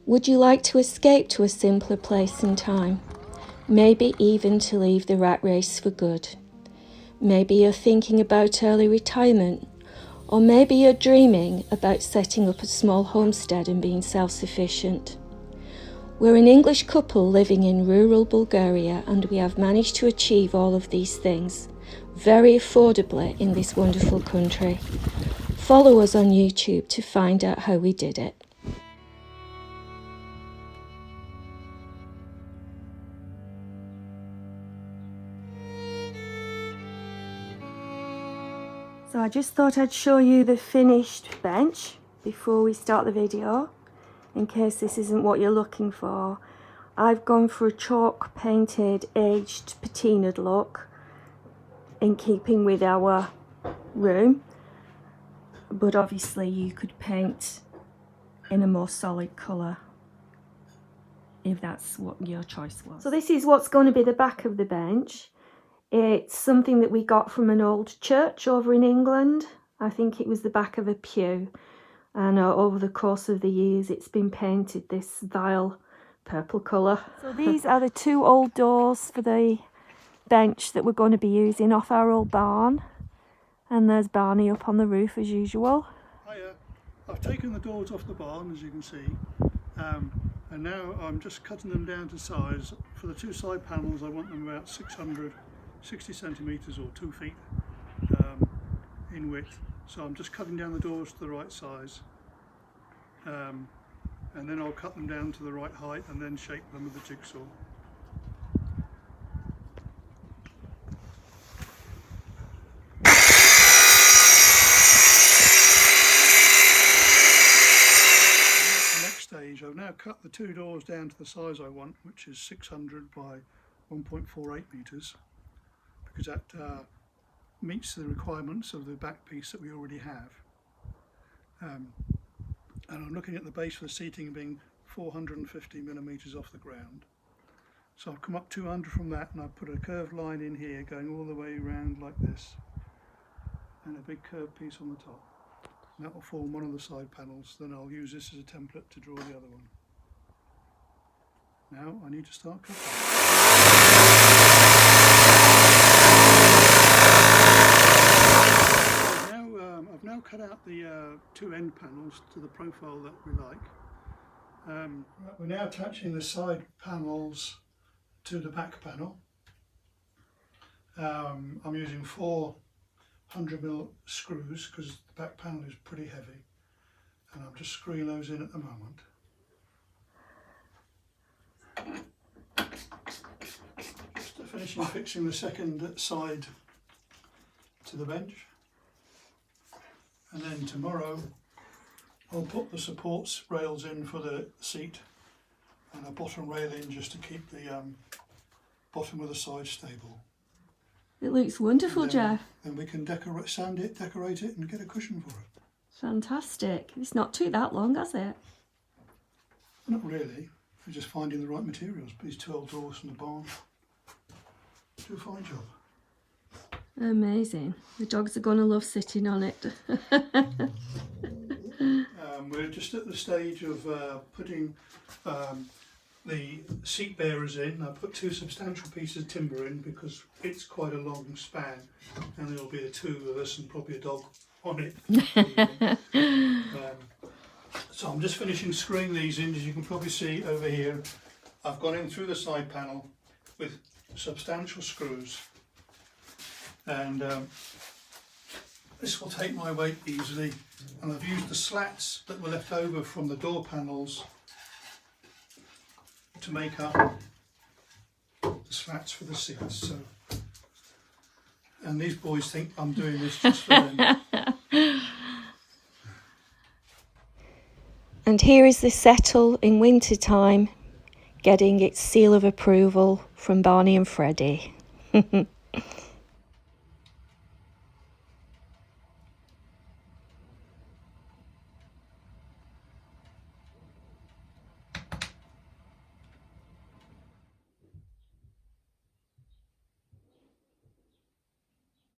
Would you like to escape to a simpler place and time? Maybe even to leave the rat race for good. Maybe you're thinking about early retirement, or maybe you're dreaming about setting up a small homestead and being self-sufficient. We're an English couple living in rural Bulgaria, and we have managed to achieve all of these things very affordably in this wonderful country. Follow us on YouTube to find out how we did it. So I just thought I'd show you the finished bench before we start the video, in case this isn't what you're looking for. I've gone for a chalk painted, aged, patinaed look in keeping with our room, but obviously you could paint in a more solid colour if that's what your choice was. So this is what's going to be the back of the bench. It's something that we got from an old church over in England. I think it was the back of a pew, and over the course of the years it's been painted this vile purple colour. So these are the two old doors for the bench that we're going to be using off our old barn, and there's Barney up on the roof as usual. Hiya. I've taken the doors off the barn, as you can see, and now I'm just cutting them down to size. For the two side panels I want them about 60 centimetres or 2 feet in width, so I'm just cutting down the doors to the right size, and then I'll cut them down to the right height and then shape them with the jigsaw. The next stage, I've now cut the two doors down to the size I want, which is 600 by 1.48 metres. Because that meets the requirements of the back piece that we already have. And I'm looking at the base for the seating being 450 millimetres off the ground. So I've come up 200 from that, and I've put a curved line in here going all the way around like this, and a big curved piece on the top. And that will form one of the side panels. Then I'll use this as a template to draw the other one. Now I need to start cutting. I've now cut out the two end panels to the profile that we like. We're now attaching the side panels to the back panel. I'm using 400mm screws because the back panel is pretty heavy, and I'm just screwing those in at the moment. Just finishing fixing the second side to the bench. And then tomorrow I'll put the supports rails in for the seat and a bottom rail in just to keep the bottom of the side stable. It looks wonderful, Jeff. Then we can sand it, decorate it and get a cushion for it. Fantastic. It's not too that long, has it? Not really. We're just finding the right materials. These 12 doors from the barn do a fine job. Amazing. The dogs are going to love sitting on it. We're just at the stage of putting the seat bearers in. I put two substantial pieces of timber in because it's quite a long span, and there'll be the two of us and probably a dog on it. So I'm just finishing screwing these in. As you can probably see over here, I've gone in through the side panel with substantial screws, and this will take my weight easily, and I've used the slats that were left over from the door panels to make up the slats for the seats. So, and these boys think I'm doing this just for them. And here is the settle in wintertime, getting its seal of approval from Barney and Freddie.